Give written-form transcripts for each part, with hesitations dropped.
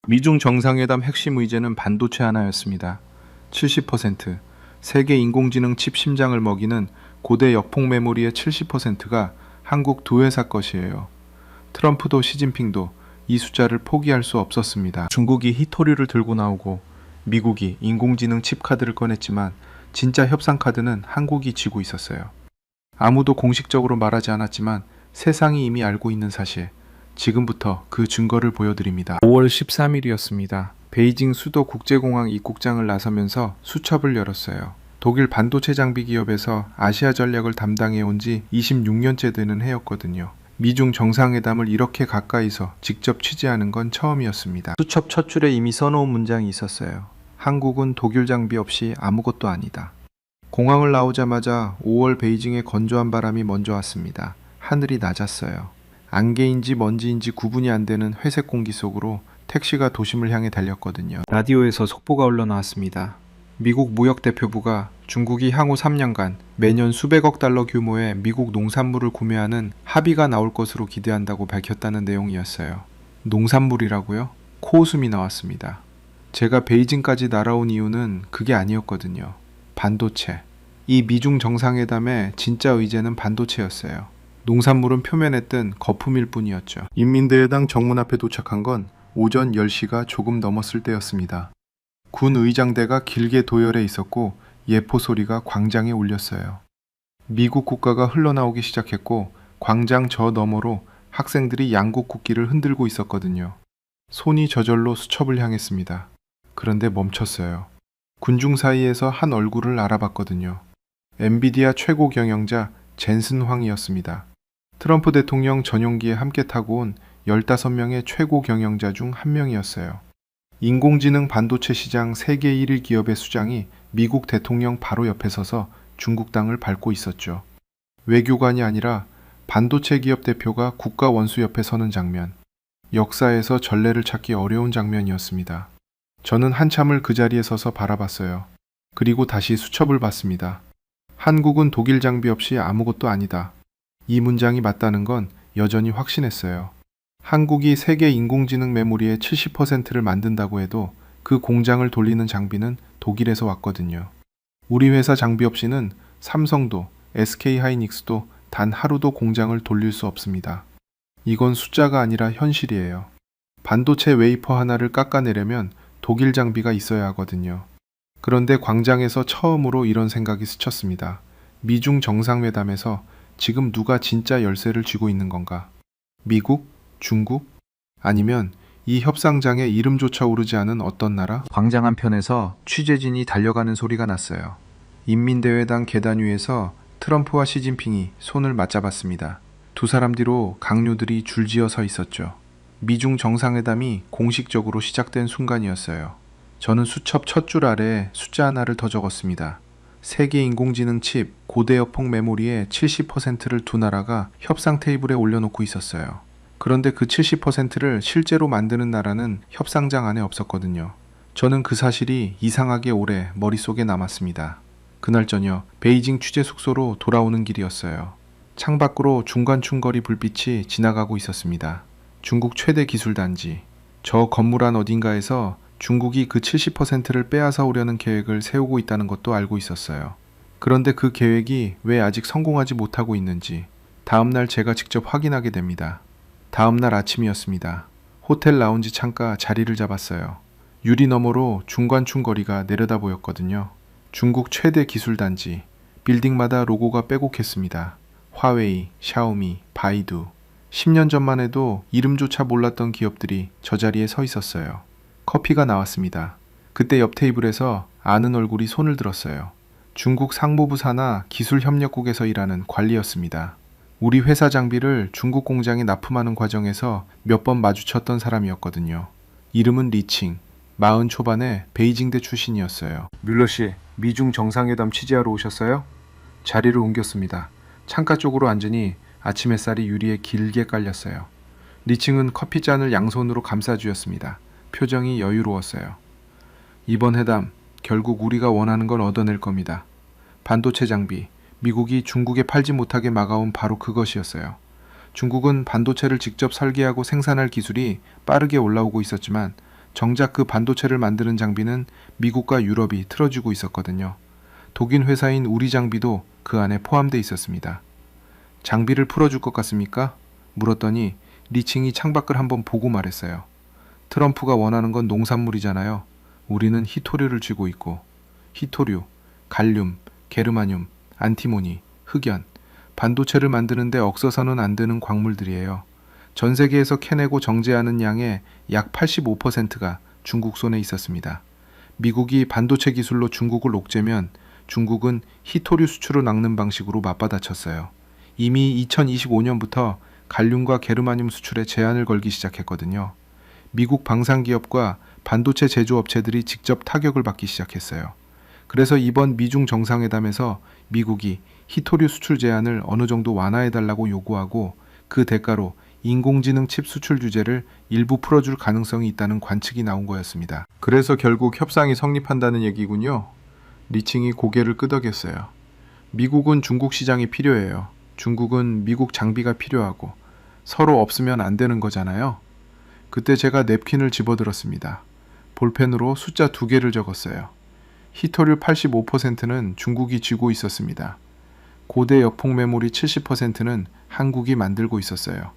미중 정상회담 핵심 의제는 반도체 하나였습니다. 70%, 세계 인공지능 칩 심장을 먹이는 고대 역폭 메모리의 70%가 한국 두 회사 것이에요. 트럼프도 시진핑도 이 숫자를 포기할 수 없었습니다. 중국이 히토리를 들고 나오고 미국이 인공지능 칩 카드를 꺼냈지만 진짜 협상 카드는 한국이 쥐고 있었어요. 아무도 공식적으로 말하지 않았지만 세상이 이미 알고 있는 사실. 지금부터 그 증거를 보여드립니다. 5월 13일이었습니다. 베이징 수도 국제공항 입국장을 나서면서 수첩을 열었어요. 독일 반도체 장비 기업에서 아시아 전략을 담당해 온 지 26년째 되는 해였거든요. 미중 정상회담을 이렇게 가까이서 직접 취재하는 건 처음이었습니다. 수첩 첫 줄에 이미 써놓은 문장이 있었어요. 한국은 독일 장비 없이 아무것도 아니다. 공항을 나오자마자 5월 베이징의 건조한 바람이 먼저 왔습니다. 하늘이 낮았어요. 안개인지 먼지인지 구분이 안 되는 회색 공기 속으로 택시가 도심을 향해 달렸거든요. 라디오에서 속보가 흘러나왔습니다. 미국 무역대표부가 중국이 향후 3년간 매년 수백억 달러 규모의 미국 농산물을 구매하는 합의가 나올 것으로 기대한다고 밝혔다는 내용이었어요. 농산물이라고요? 코웃음이 나왔습니다. 제가 베이징까지 날아온 이유는 그게 아니었거든요. 반도체. 이 미중 정상회담의 진짜 의제는 반도체였어요. 농산물은 표면에 뜬 거품일 뿐이었죠. 인민대회당 정문 앞에 도착한 건 오전 10시가 조금 넘었을 때였습니다. 군 의장대가 길게 도열해 있었고 예포 소리가 광장에 울렸어요. 미국 국가가 흘러나오기 시작했고 광장 저 너머로 학생들이 양국 국기를 흔들고 있었거든요. 손이 저절로 수첩을 향했습니다. 그런데 멈췄어요. 군중 사이에서 한 얼굴을 알아봤거든요. 엔비디아 최고 경영자 젠슨 황이었습니다. 트럼프 대통령 전용기에 함께 타고 온 15명의 최고 경영자 중 한 명이었어요. 인공지능 반도체 시장 세계 1위 기업의 수장이 미국 대통령 바로 옆에 서서 중국 땅을 밟고 있었죠. 외교관이 아니라 반도체 기업 대표가 국가 원수 옆에 서는 장면. 역사에서 전례를 찾기 어려운 장면이었습니다. 저는 한참을 그 자리에 서서 바라봤어요. 그리고 다시 수첩을 봤습니다. 한국은 독일 장비 없이 아무것도 아니다. 이 문장이 맞다는 건 여전히 확신했어요. 한국이 세계 인공지능 메모리의 70%를 만든다고 해도 그 공장을 돌리는 장비는 독일에서 왔거든요. 우리 회사 장비 없이는 삼성도 SK하이닉스도 단 하루도 공장을 돌릴 수 없습니다. 이건 숫자가 아니라 현실이에요. 반도체 웨이퍼 하나를 깎아내려면 독일 장비가 있어야 하거든요. 그런데 광장에서 처음으로 이런 생각이 스쳤습니다. 미중 정상회담에서 지금 누가 진짜 열쇠를 쥐고 있는 건가? 미국? 중국? 아니면 이 협상장에 이름조차 오르지 않은 어떤 나라? 광장 한편에서 취재진이 달려가는 소리가 났어요. 인민대회당 계단 위에서 트럼프와 시진핑이 손을 맞잡았습니다. 두 사람 뒤로 강요들이 줄지어 서 있었죠. 미중 정상회담이 공식적으로 시작된 순간이었어요. 저는 수첩 첫 줄 아래에 숫자 하나를 더 적었습니다. 세계 인공지능 칩 고대 역폭 메모리의 70%를 두 나라가 협상 테이블에 올려놓고 있었어요. 그런데 그 70%를 실제로 만드는 나라는 협상장 안에 없었거든요. 저는 그 사실이 이상하게 오래 머릿속에 남았습니다. 그날 저녁 베이징 취재 숙소로 돌아오는 길이었어요. 창밖으로 중간중거리 불빛이 지나가고 있었습니다. 중국 최대 기술단지. 저 건물 안 어딘가에서 중국이 그 70%를 빼앗아 오려는 계획을 세우고 있다는 것도 알고 있었어요. 그런데 그 계획이 왜 아직 성공하지 못하고 있는지 다음날 제가 직접 확인하게 됩니다. 다음날 아침이었습니다. 호텔 라운지 창가 자리를 잡았어요. 유리 너머로 중관춘 거리가 내려다 보였거든요. 중국 최대 기술단지. 빌딩마다 로고가 빼곡했습니다. 화웨이, 샤오미, 바이두. 10년 전만 해도 이름조차 몰랐던 기업들이 저 자리에 서 있었어요. 커피가 나왔습니다. 그때 옆 테이블에서 아는 얼굴이 손을 들었어요. 중국 상무부 산하 기술협력국에서 일하는 관리였습니다. 우리 회사 장비를 중국 공장에 납품하는 과정에서 몇 번 마주쳤던 사람이었거든요. 이름은 리칭, 40 초반의 베이징대 출신이었어요. 뮬러 씨, 미중 정상회담 취재하러 오셨어요? 자리를 옮겼습니다. 창가 쪽으로 앉으니 아침 햇살이 유리에 길게 깔렸어요. 리칭은 커피잔을 양손으로 감싸주었습니다. 표정이 여유로웠어요. 이번 회담, 결국 우리가 원하는 걸 얻어낼 겁니다. 반도체 장비, 미국이 중국에 팔지 못하게 막아온 바로 그것이었어요. 중국은 반도체를 직접 설계하고 생산할 기술이 빠르게 올라오고 있었지만 정작 그 반도체를 만드는 장비는 미국과 유럽이 틀어지고 있었거든요. 독일 회사인 우리 장비도 그 안에 포함되어 있었습니다. 장비를 풀어줄 것 같습니까? 물었더니 리칭이 창밖을 한번 보고 말했어요. 트럼프가 원하는 건 농산물이잖아요. 우리는 히토류를 쥐고 있고, 히토류, 갈륨, 게르마늄, 안티모니, 흑연, 반도체를 만드는데 없어서는 안 되는 광물들이에요. 전 세계에서 캐내고 정제하는 양의 약 85%가 중국 손에 있었습니다. 미국이 반도체 기술로 중국을 옥죄면 중국은 히토류 수출을 막는 방식으로 맞받아쳤어요. 이미 2025년부터 갈륨과 게르마늄 수출에 제한을 걸기 시작했거든요. 미국 방산기업과 반도체 제조업체들이 직접 타격을 받기 시작했어요. 그래서 이번 미중 정상회담에서 미국이 히토류 수출 제한을 어느 정도 완화해달라고 요구하고 그 대가로 인공지능 칩 수출 규제를 일부 풀어줄 가능성이 있다는 관측이 나온 거였습니다. 그래서 결국 협상이 성립한다는 얘기군요. 리칭이 고개를 끄덕였어요. 미국은 중국 시장이 필요해요. 중국은 미국 장비가 필요하고 서로 없으면 안 되는 거잖아요. 그때 제가 냅킨을 집어들었습니다. 볼펜으로 숫자 2개를 적었어요. 히토류 85%는 중국이 쥐고 있었습니다. 고대 역폭 메모리 70%는 한국이 만들고 있었어요.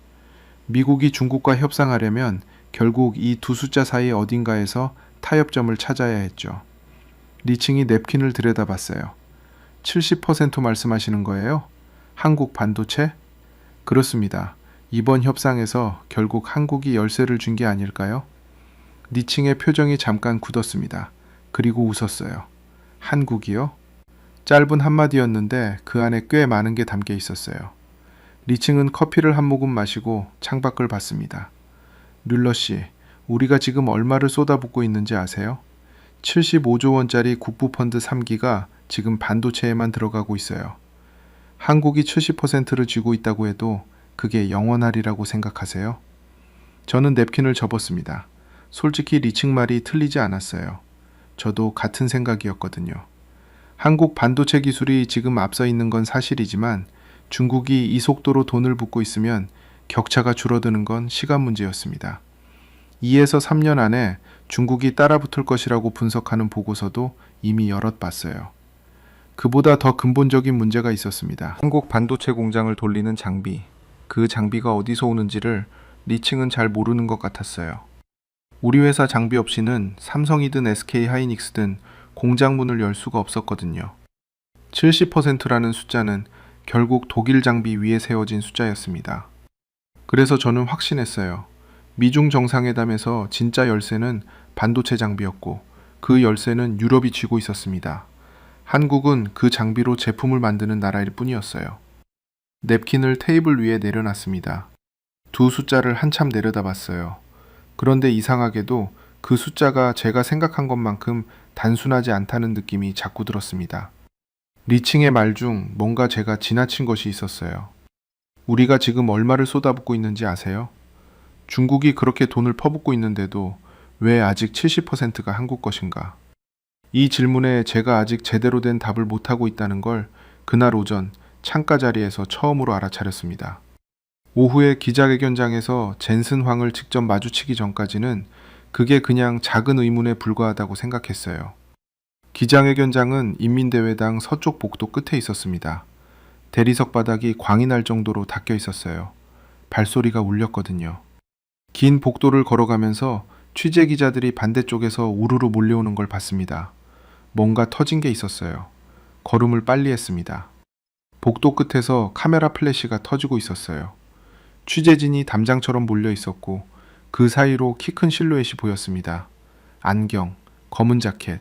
미국이 중국과 협상하려면 결국 이 두 숫자 사이 어딘가에서 타협점을 찾아야 했죠. 리칭이 냅킨을 들여다봤어요. 70% 말씀하시는 거예요? 한국 반도체? 그렇습니다. 이번 협상에서 결국 한국이 열쇠를 준 게 아닐까요? 리칭의 표정이 잠깐 굳었습니다. 그리고 웃었어요. 한국이요? 짧은 한마디였는데 그 안에 꽤 많은 게 담겨 있었어요. 리칭은 커피를 한 모금 마시고 창밖을 봤습니다. 뮬러 씨, 우리가 지금 얼마를 쏟아붓고 있는지 아세요? 75조 원짜리 국부펀드 3기가 지금 반도체에만 들어가고 있어요. 한국이 70%를 쥐고 있다고 해도 그게 영원하리라고 생각하세요? 저는 냅킨을 접었습니다. 솔직히 리칭 말이 틀리지 않았어요. 저도 같은 생각이었거든요. 한국 반도체 기술이 지금 앞서 있는 건 사실이지만 중국이 이 속도로 돈을 붓고 있으면 격차가 줄어드는 건 시간 문제였습니다. 2에서 3년 안에 중국이 따라붙을 것이라고 분석하는 보고서도 이미 여럿 봤어요. 그보다 더 근본적인 문제가 있었습니다. 한국 반도체 공장을 돌리는 장비, 그 장비가 어디서 오는지를 리칭은 잘 모르는 것 같았어요. 우리 회사 장비 없이는 삼성이든 SK 하이닉스든 공장 문을 열 수가 없었거든요. 70%라는 숫자는 결국 독일 장비 위에 세워진 숫자였습니다. 그래서 저는 확신했어요. 미중 정상회담에서 진짜 열쇠는 반도체 장비였고 그 열쇠는 유럽이 쥐고 있었습니다. 한국은 그 장비로 제품을 만드는 나라일 뿐이었어요. 냅킨을 테이블 위에 내려놨습니다. 두 숫자를 한참 내려다봤어요. 그런데 이상하게도 그 숫자가 제가 생각한 것만큼 단순하지 않다는 느낌이 자꾸 들었습니다. 리칭의 말 중 뭔가 제가 지나친 것이 있었어요. 우리가 지금 얼마를 쏟아붓고 있는지 아세요? 중국이 그렇게 돈을 퍼붓고 있는데도 왜 아직 70%가 한국 것인가? 이 질문에 제가 아직 제대로 된 답을 못하고 있다는 걸 그날 오전 창가 자리에서 처음으로 알아차렸습니다. 오후에 기자회견장에서 젠슨 황을 직접 마주치기 전까지는 그게 그냥 작은 의문에 불과하다고 생각했어요. 기자회견장은 인민대회당 서쪽 복도 끝에 있었습니다. 대리석 바닥이 광이 날 정도로 닫혀 있었어요. 발소리가 울렸거든요. 긴 복도를 걸어가면서 취재 기자들이 반대쪽에서 우르르 몰려오는 걸 봤습니다. 뭔가 터진 게 있었어요. 걸음을 빨리 했습니다. 복도 끝에서 카메라 플래시가 터지고 있었어요. 취재진이 담장처럼 몰려 있었고 그 사이로 키 큰 실루엣이 보였습니다. 안경, 검은 자켓,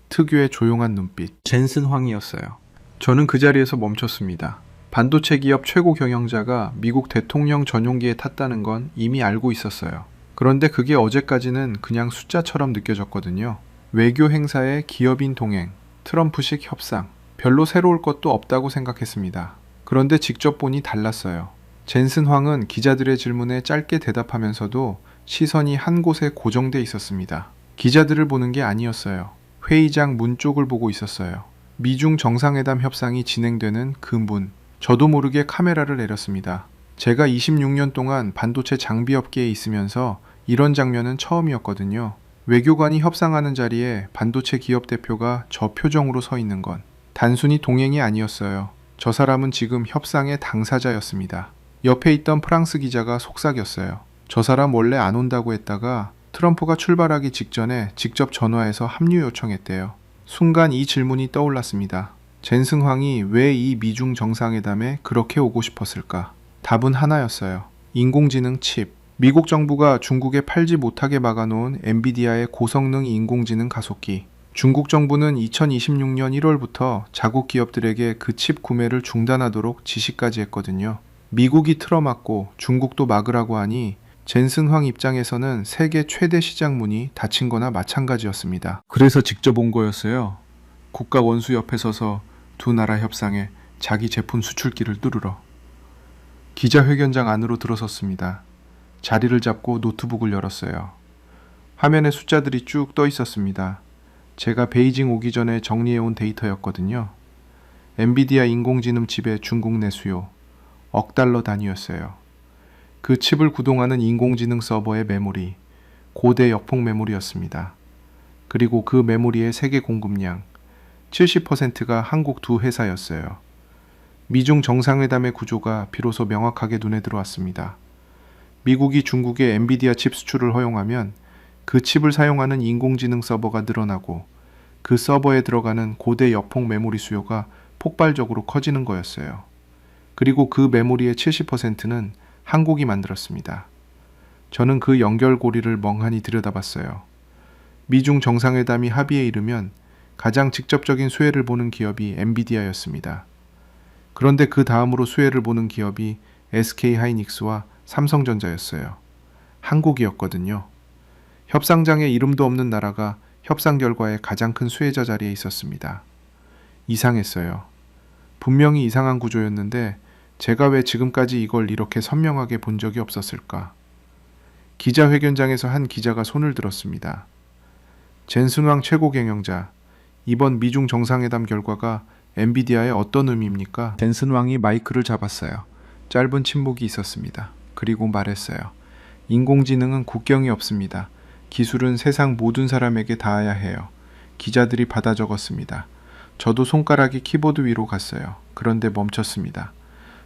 특유의 조용한 눈빛. 젠슨 황이었어요. 저는 그 자리에서 멈췄습니다. 반도체 기업 최고 경영자가 미국 대통령 전용기에 탔다는 건 이미 알고 있었어요. 그런데 그게 어제까지는 그냥 숫자처럼 느껴졌거든요. 외교 행사에 기업인 동행, 트럼프식 협상, 별로 새로울 것도 없다고 생각했습니다. 그런데 직접 보니 달랐어요. 젠슨 황은 기자들의 질문에 짧게 대답하면서도 시선이 한 곳에 고정돼 있었습니다. 기자들을 보는 게 아니었어요. 회의장 문 쪽을 보고 있었어요. 미중 정상회담 협상이 진행되는 그 문. 저도 모르게 카메라를 내렸습니다. 제가 26년 동안 반도체 장비 업계에 있으면서 이런 장면은 처음이었거든요. 외교관이 협상하는 자리에 반도체 기업 대표가 저 표정으로 서 있는 건 단순히 동행이 아니었어요. 저 사람은 지금 협상의 당사자였습니다. 옆에 있던 프랑스 기자가 속삭였어요. 저 사람 원래 안 온다고 했다가 트럼프가 출발하기 직전에 직접 전화해서 합류 요청했대요. 순간 이 질문이 떠올랐습니다. 젠승황이 왜 이 미중 정상회담에 그렇게 오고 싶었을까? 답은 하나였어요. 인공지능 칩. 미국 정부가 중국에 팔지 못하게 막아놓은 엔비디아의 고성능 인공지능 가속기. 중국 정부는 2026년 1월부터 자국 기업들에게 그 칩 구매를 중단하도록 지시까지 했거든요. 미국이 틀어막고 중국도 막으라고 하니 젠승황 입장에서는 세계 최대 시장문이 닫힌 거나 마찬가지였습니다. 그래서 직접 온 거였어요. 국가 원수 옆에 서서 두 나라 협상에 자기 제품 수출기를 뚫으러. 기자회견장 안으로 들어섰습니다. 자리를 잡고 노트북을 열었어요. 화면에 숫자들이 쭉 떠 있었습니다. 제가 베이징 오기 전에 정리해온 데이터였거든요. 엔비디아 인공지능 칩의 중국 내 수요 억 달러 단위였어요. 그 칩을 구동하는 인공지능 서버의 메모리, 고대 역폭 메모리였습니다. 그리고 그 메모리의 세계 공급량 70%가 한국 두 회사였어요. 미중 정상회담의 구조가 비로소 명확하게 눈에 들어왔습니다. 미국이 중국의 엔비디아 칩 수출을 허용하면 그 칩을 사용하는 인공지능 서버가 늘어나고 그 서버에 들어가는 고대 역폭 메모리 수요가 폭발적으로 커지는 거였어요. 그리고 그 메모리의 70%는 한국이 만들었습니다. 저는 그 연결고리를 멍하니 들여다봤어요. 미중 정상회담이 합의에 이르면 가장 직접적인 수혜를 보는 기업이 엔비디아였습니다. 그런데 그 다음으로 수혜를 보는 기업이 SK하이닉스와 삼성전자였어요. 한국이었거든요. 협상장에 이름도 없는 나라가 협상 결과에 가장 큰 수혜자 자리에 있었습니다. 이상했어요. 분명히 이상한 구조였는데 제가 왜 지금까지 이걸 이렇게 선명하게 본 적이 없었을까? 기자회견장에서 한 기자가 손을 들었습니다. 젠승황 최고 경영자, 이번 미중 정상회담 결과가 엔비디아에 어떤 의미입니까? 젠슨왕이 마이크를 잡았어요. 짧은 침묵이 있었습니다. 그리고 말했어요. 인공지능은 국경이 없습니다. 기술은 세상 모든 사람에게 닿아야 해요. 기자들이 받아 적었습니다. 저도 손가락이 키보드 위로 갔어요. 그런데 멈췄습니다.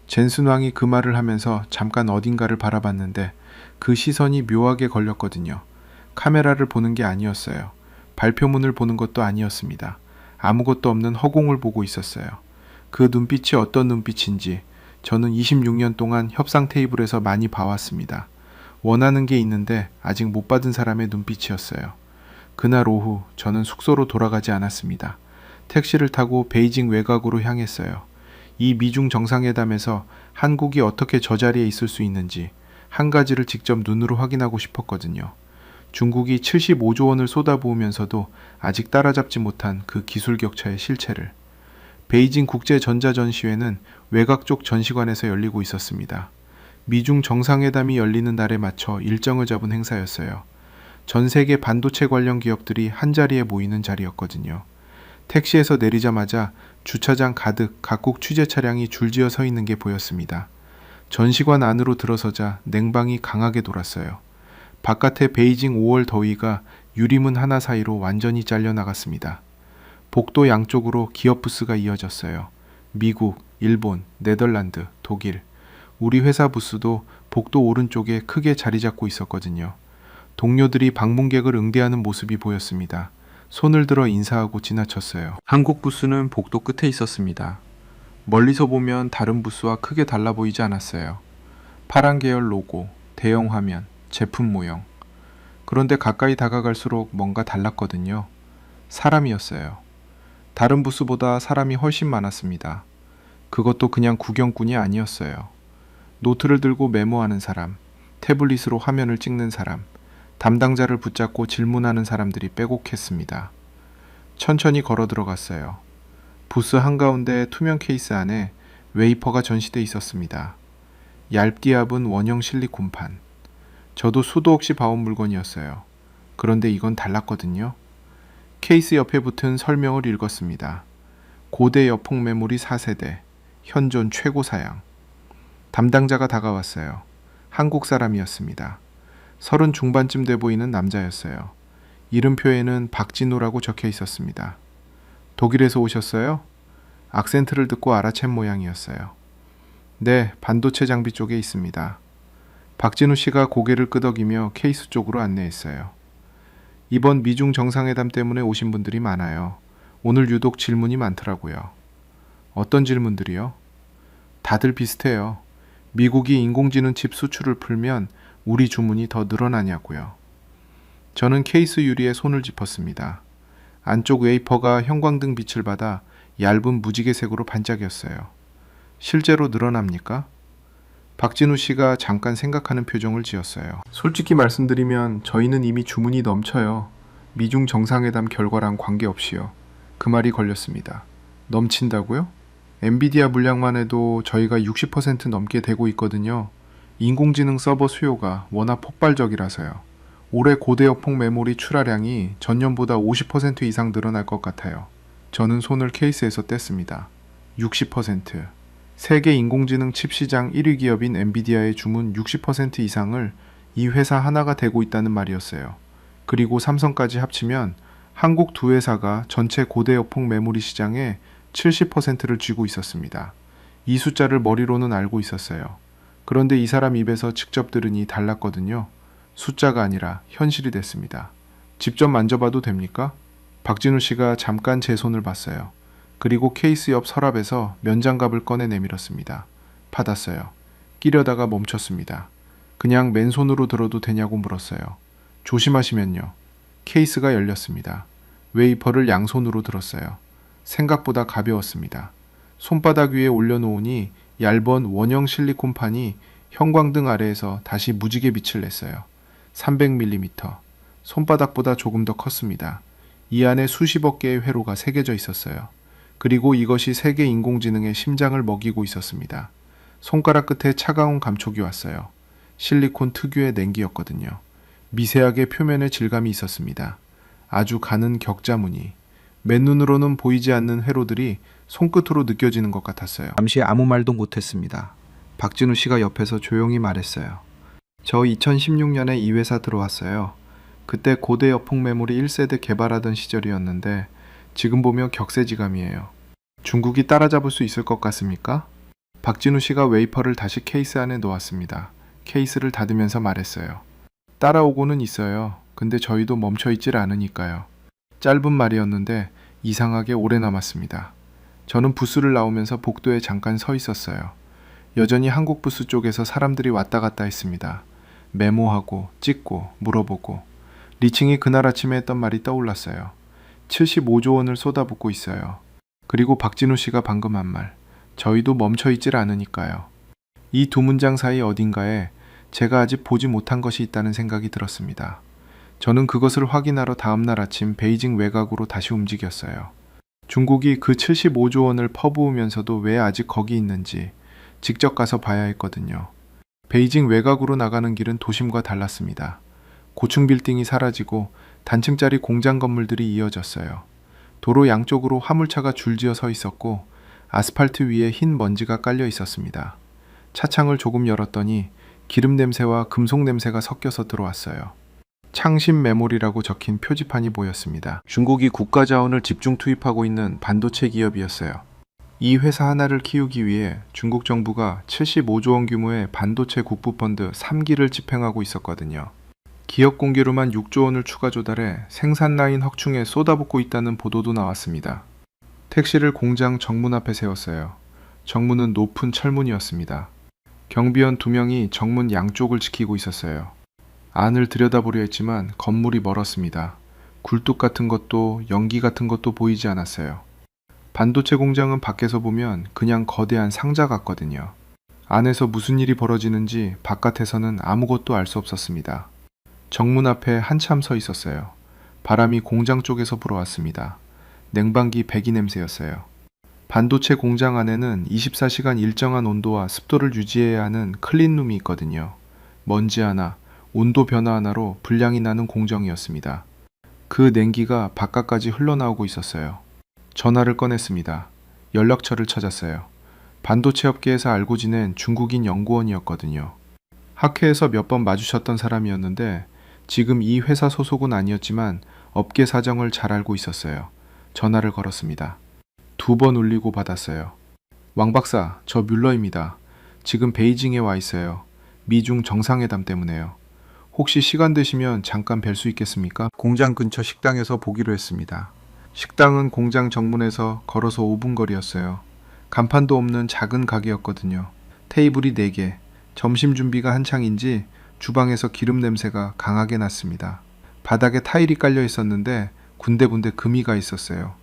젠슨왕이 그 말을 하면서 잠깐 어딘가를 바라봤는데 그 시선이 묘하게 걸렸거든요. 카메라를 보는 게 아니었어요. 발표문을 보는 것도 아니었습니다. 아무것도 없는 허공을 보고 있었어요. 그 눈빛이 어떤 눈빛인지 저는 26년 동안 협상 테이블에서 많이 봐왔습니다. 원하는 게 있는데 아직 못 받은 사람의 눈빛이었어요. 그날 오후 저는 숙소로 돌아가지 않았습니다. 택시를 타고 베이징 외곽으로 향했어요. 이 미중 정상회담에서 한국이 어떻게 저 자리에 있을 수 있는지 한 가지를 직접 눈으로 확인하고 싶었거든요. 중국이 75조 원을 쏟아부으면서도 아직 따라잡지 못한 그 기술 격차의 실체를. 베이징 국제전자전시회는 외곽 쪽 전시관에서 열리고 있었습니다. 미중 정상회담이 열리는 날에 맞춰 일정을 잡은 행사였어요. 전 세계 반도체 관련 기업들이 한자리에 모이는 자리였거든요. 택시에서 내리자마자 주차장 가득 각국 취재 차량이 줄지어 서 있는 게 보였습니다. 전시관 안으로 들어서자 냉방이 강하게 돌았어요. 바깥의 베이징 5월 더위가 유리문 하나 사이로 완전히 잘려나갔습니다. 복도 양쪽으로 기업 부스가 이어졌어요. 미국, 일본, 네덜란드, 독일. 우리 회사 부스도 복도 오른쪽에 크게 자리 잡고 있었거든요. 동료들이 방문객을 응대하는 모습이 보였습니다. 손을 들어 인사하고 지나쳤어요. 한국 부스는 복도 끝에 있었습니다. 멀리서 보면 다른 부스와 크게 달라 보이지 않았어요. 파란 계열 로고, 대형 화면, 제품 모형. 그런데 가까이 다가갈수록 뭔가 달랐거든요. 사람이었어요. 다른 부스보다 사람이 훨씬 많았습니다. 그것도 그냥 구경꾼이 아니었어요. 노트를 들고 메모하는 사람, 태블릿으로 화면을 찍는 사람, 담당자를 붙잡고 질문하는 사람들이 빼곡했습니다. 천천히 걸어 들어갔어요. 부스 한가운데 투명 케이스 안에 웨이퍼가 전시돼 있었습니다. 얇디 얇은 원형 실리콘판. 저도 수도 없이 봐온 물건이었어요. 그런데 이건 달랐거든요. 케이스 옆에 붙은 설명을 읽었습니다. 고대 여폭 메모리 4세대, 현존 최고 사양. 담당자가 다가왔어요. 한국 사람이었습니다. 30 중반쯤 돼 보이는 남자였어요. 이름표에는 박진우라고 적혀 있었습니다. 독일에서 오셨어요? 악센트를 듣고 알아챈 모양이었어요. 네, 반도체 장비 쪽에 있습니다. 박진우 씨가 고개를 끄덕이며 케이스 쪽으로 안내했어요. 이번 미중 정상회담 때문에 오신 분들이 많아요. 오늘 유독 질문이 많더라고요. 어떤 질문들이요? 다들 비슷해요. 미국이 인공지능 칩 수출을 풀면 우리 주문이 더 늘어나냐고요. 저는 케이스 유리에 손을 짚었습니다. 안쪽 웨이퍼가 형광등 빛을 받아 얇은 무지개색으로 반짝였어요. 실제로 늘어납니까? 박진우 씨가 잠깐 생각하는 표정을 지었어요. 솔직히 말씀드리면 저희는 이미 주문이 넘쳐요. 미중 정상회담 결과랑 관계없이요. 그 말이 걸렸습니다. 넘친다고요? 엔비디아 물량만 해도 저희가 60% 넘게 되고 있거든요. 인공지능 서버 수요가 워낙 폭발적이라서요. 올해 고대역폭 메모리 출하량이 전년보다 50% 이상 늘어날 것 같아요. 저는 손을 케이스에서 뗐습니다. 60%. 세계 인공지능 칩 시장 1위 기업인 엔비디아의 주문 60% 이상을 이 회사 하나가 대고 있다는 말이었어요. 그리고 삼성까지 합치면 한국 두 회사가 전체 고대역폭 메모리 시장의 70%를 쥐고 있었습니다. 이 숫자를 머리로는 알고 있었어요. 그런데 이 사람 입에서 직접 들으니 달랐거든요. 숫자가 아니라 현실이 됐습니다. 직접 만져봐도 됩니까? 박진우 씨가 잠깐 제 손을 봤어요. 그리고 케이스 옆 서랍에서 면장갑을 꺼내 내밀었습니다. 받았어요. 끼려다가 멈췄습니다. 그냥 맨손으로 들어도 되냐고 물었어요. 조심하시면요. 케이스가 열렸습니다. 웨이퍼를 양손으로 들었어요. 생각보다 가벼웠습니다. 손바닥 위에 올려놓으니 얇은 원형 실리콘판이 형광등 아래에서 다시 무지개 빛을 냈어요. 300mm. 손바닥보다 조금 더 컸습니다. 이 안에 수십억 개의 회로가 새겨져 있었어요. 그리고 이것이 세계 인공지능의 심장을 먹이고 있었습니다. 손가락 끝에 차가운 감촉이 왔어요. 실리콘 특유의 냉기였거든요. 미세하게 표면에 질감이 있었습니다. 아주 가는 격자무늬. 맨눈으로는 보이지 않는 회로들이 손끝으로 느껴지는 것 같았어요. 잠시 아무 말도 못했습니다. 박진우 씨가 옆에서 조용히 말했어요. 저 2016년에 이 회사 들어왔어요. 그때 고대 여폭 메모리 1세대 개발하던 시절이었는데 지금 보면 격세지감이에요. 중국이 따라잡을 수 있을 것 같습니까? 박진우 씨가 웨이퍼를 다시 케이스 안에 놓았습니다. 케이스를 닫으면서 말했어요. 따라오고는 있어요. 근데 저희도 멈춰있질 않으니까요. 짧은 말이었는데 이상하게 오래 남았습니다. 저는 부스를 나오면서 복도에 잠깐 서 있었어요. 여전히 한국 부스 쪽에서 사람들이 왔다 갔다 했습니다. 메모하고 찍고 물어보고 리칭이 그날 아침에 했던 말이 떠올랐어요. 75조 원을 쏟아붓고 있어요. 그리고 박진우 씨가 방금 한 말. 저희도 멈춰있질 않으니까요. 이 두 문장 사이 어딘가에 제가 아직 보지 못한 것이 있다는 생각이 들었습니다. 저는 그것을 확인하러 다음날 아침 베이징 외곽으로 다시 움직였어요. 중국이 그 75조 원을 퍼부으면서도 왜 아직 거기 있는지 직접 가서 봐야 했거든요. 베이징 외곽으로 나가는 길은 도심과 달랐습니다. 고층 빌딩이 사라지고 단층짜리 공장 건물들이 이어졌어요. 도로 양쪽으로 화물차가 줄지어 서 있었고 아스팔트 위에 흰 먼지가 깔려 있었습니다. 차창을 조금 열었더니 기름 냄새와 금속 냄새가 섞여서 들어왔어요. 창신 메모리라고 적힌 표지판이 보였습니다. 중국이 국가 자원을 집중 투입하고 있는 반도체 기업이었어요. 이 회사 하나를 키우기 위해 중국 정부가 75조 원 규모의 반도체 국부펀드 3기를 집행하고 있었거든요. 기업 공개로만 6조 원을 추가 조달해 생산 라인 확충에 쏟아붓고 있다는 보도도 나왔습니다. 택시를 공장 정문 앞에 세웠어요. 정문은 높은 철문이었습니다. 경비원 2명이 정문 양쪽을 지키고 있었어요. 안을 들여다보려 했지만 건물이 멀었습니다. 굴뚝 같은 것도 연기 같은 것도 보이지 않았어요. 반도체 공장은 밖에서 보면 그냥 거대한 상자 같거든요. 안에서 무슨 일이 벌어지는지 바깥에서는 아무것도 알 수 없었습니다. 정문 앞에 한참 서 있었어요. 바람이 공장 쪽에서 불어왔습니다. 냉방기 배기 냄새였어요. 반도체 공장 안에는 24시간 일정한 온도와 습도를 유지해야 하는 클린룸이 있거든요. 먼지 하나, 온도 변화 하나로 불량이 나는 공정이었습니다. 그 냉기가 바깥까지 흘러나오고 있었어요. 전화를 꺼냈습니다. 연락처를 찾았어요. 반도체 업계에서 알고 지낸 중국인 연구원이었거든요. 학회에서 몇 번 마주쳤던 사람이었는데 지금 이 회사 소속은 아니었지만 업계 사정을 잘 알고 있었어요. 전화를 걸었습니다. 2번 울리고 받았어요. 왕 박사, 저 뮬러입니다. 지금 베이징에 와 있어요. 미중 정상회담 때문에요. 혹시 시간 되시면 잠깐 뵐 수 있겠습니까? 공장 근처 식당에서 보기로 했습니다. 식당은 공장 정문에서 걸어서 5분 거리였어요. 간판도 없는 작은 가게였거든요. 테이블이 4개, 점심 준비가 한창인지 주방에서 기름 냄새가 강하게 났습니다. 바닥에 타일이 깔려 있었는데 군데군데 금이가 있었어요.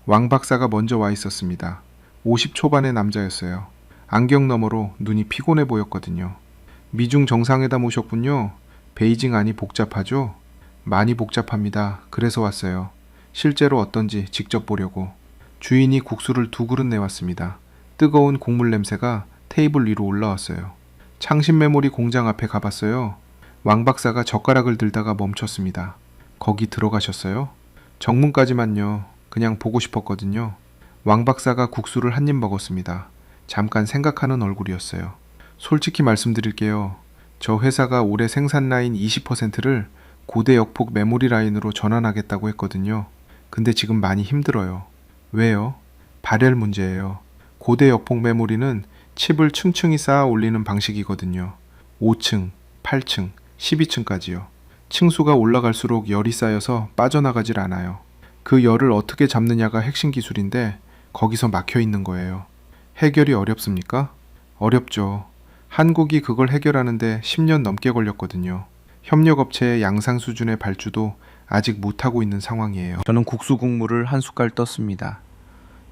왕 박사가 먼저 와 있었습니다. 50 초반의 남자였어요. 안경 너머로 눈이 피곤해 보였거든요. 미중 정상회담 오셨군요. 베이징 안이 복잡하죠? 많이 복잡합니다. 그래서 왔어요. 실제로 어떤지 직접 보려고. 주인이 국수를 2그릇 내왔습니다. 뜨거운 국물 냄새가 테이블 위로 올라왔어요. 창신메모리 공장 앞에 가봤어요. 왕 박사가 젓가락을 들다가 멈췄습니다. 거기 들어가셨어요? 정문까지만요. 그냥 보고 싶었거든요. 왕 박사가 국수를 한 입 먹었습니다. 잠깐 생각하는 얼굴이었어요. 솔직히 말씀드릴게요. 저 회사가 올해 생산 라인 20%를 고대 역폭 메모리 라인으로 전환하겠다고 했거든요. 근데 지금 많이 힘들어요. 왜요? 발열 문제예요. 고대 역폭 메모리는 칩을 층층이 쌓아 올리는 방식이거든요. 5층, 8층, 12층까지요. 층수가 올라갈수록 열이 쌓여서 빠져나가질 않아요. 그 열을 어떻게 잡느냐가 핵심 기술인데 거기서 막혀 있는 거예요. 해결이 어렵습니까? 어렵죠. 한국이 그걸 해결하는데 10년 넘게 걸렸거든요. 협력업체의 양상 수준의 발주도 아직 못하고 있는 상황이에요. 저는 국수 국물을 한 숟갈 떴습니다.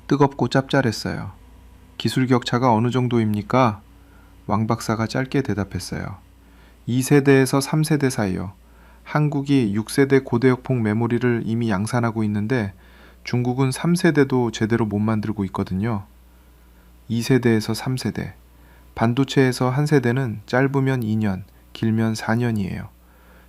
뜨겁고 짭짤했어요. 기술 격차가 어느 정도입니까? 왕 박사가 짧게 대답했어요. 2세대에서 3세대 사이요. 한국이 6세대 고대역폭 메모리를 이미 양산하고 있는데 중국은 3세대도 제대로 못 만들고 있거든요. 2세대에서 3세대. 반도체에서 한 세대는 짧으면 2년, 길면 4년이에요.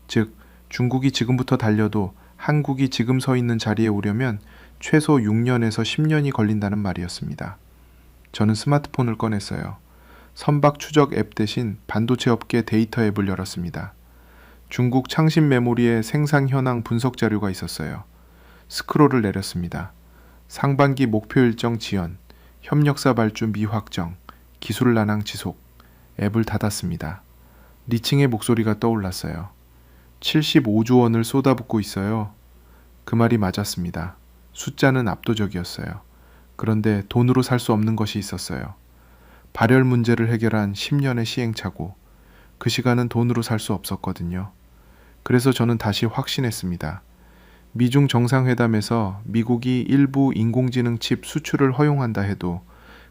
즉, 중국이 지금부터 달려도 한국이 지금 서 있는 자리에 오려면 최소 6년에서 10년이 걸린다는 말이었습니다. 저는 스마트폰을 꺼냈어요. 선박 추적 앱 대신 반도체 업계 데이터 앱을 열었습니다. 중국 창신 메모리의 생산 현황 분석 자료가 있었어요. 스크롤을 내렸습니다. 상반기 목표 일정 지연, 협력사 발주 미확정, 기술 난항 지속. 앱을 닫았습니다. 리칭의 목소리가 떠올랐어요. 75조 원을 쏟아붓고 있어요. 그 말이 맞았습니다. 숫자는 압도적이었어요. 그런데 돈으로 살 수 없는 것이 있었어요. 발열 문제를 해결한 10년의 시행착오. 그 시간은 돈으로 살 수 없었거든요. 그래서 저는 다시 확신했습니다. 미중 정상회담에서 미국이 일부 인공지능 칩 수출을 허용한다 해도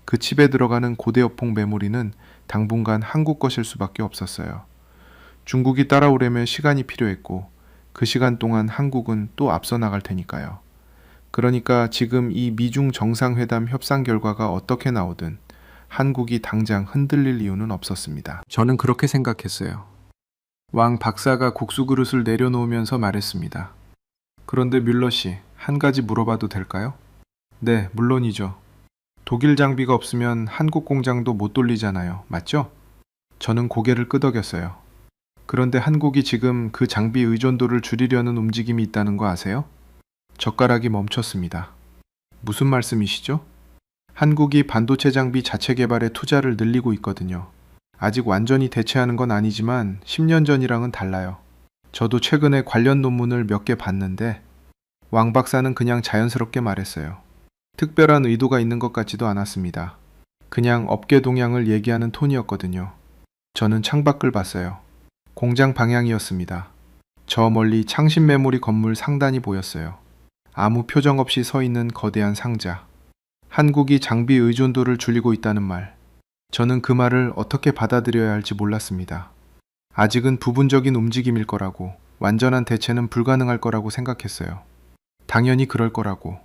그 칩에 들어가는 고대역폭 메모리는 당분간 한국 것일 수밖에 없었어요. 중국이 따라오려면 시간이 필요했고 그 시간 동안 한국은 또 앞서 나갈 테니까요. 그러니까 지금 이 미중 정상회담 협상 결과가 어떻게 나오든 한국이 당장 흔들릴 이유는 없었습니다. 저는 그렇게 생각했어요. 왕 박사가 국수 그릇을 내려놓으면서 말했습니다. 그런데 뮬러 씨, 한 가지 물어봐도 될까요? 네, 물론이죠. 독일 장비가 없으면 한국 공장도 못 돌리잖아요. 맞죠? 저는 고개를 끄덕였어요. 그런데 한국이 지금 그 장비 의존도를 줄이려는 움직임이 있다는 거 아세요? 젓가락이 멈췄습니다. 무슨 말씀이시죠? 한국이 반도체 장비 자체 개발에 투자를 늘리고 있거든요. 아직 완전히 대체하는 건 아니지만 10년 전이랑은 달라요. 저도 최근에 관련 논문을 몇 개 봤는데 왕 박사는 그냥 자연스럽게 말했어요. 특별한 의도가 있는 것 같지도 않았습니다. 그냥 업계 동향을 얘기하는 톤이었거든요. 저는 창밖을 봤어요. 공장 방향이었습니다. 저 멀리 창신 메모리 건물 상단이 보였어요. 아무 표정 없이 서 있는 거대한 상자. 한국이 장비 의존도를 줄이고 있다는 말. 저는 그 말을 어떻게 받아들여야 할지 몰랐습니다. 아직은 부분적인 움직임일 거라고, 완전한 대체는 불가능할 거라고 생각했어요. 당연히 그럴 거라고.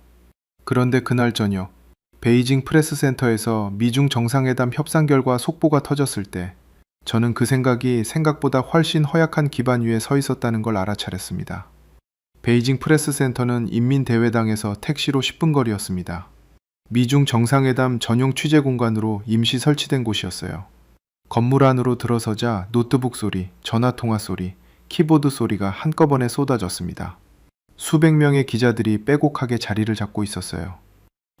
그런데 그날 저녁, 베이징 프레스센터에서 미중 정상회담 협상 결과 속보가 터졌을 때 저는 그 생각이 생각보다 훨씬 허약한 기반 위에 서 있었다는 걸 알아차렸습니다. 베이징 프레스센터는 인민대회당에서 택시로 10분 거리였습니다. 미중 정상회담 전용 취재 공간으로 임시 설치된 곳이었어요. 건물 안으로 들어서자 노트북 소리, 전화 통화 소리, 키보드 소리가 한꺼번에 쏟아졌습니다. 수백 명의 기자들이 빼곡하게 자리를 잡고 있었어요.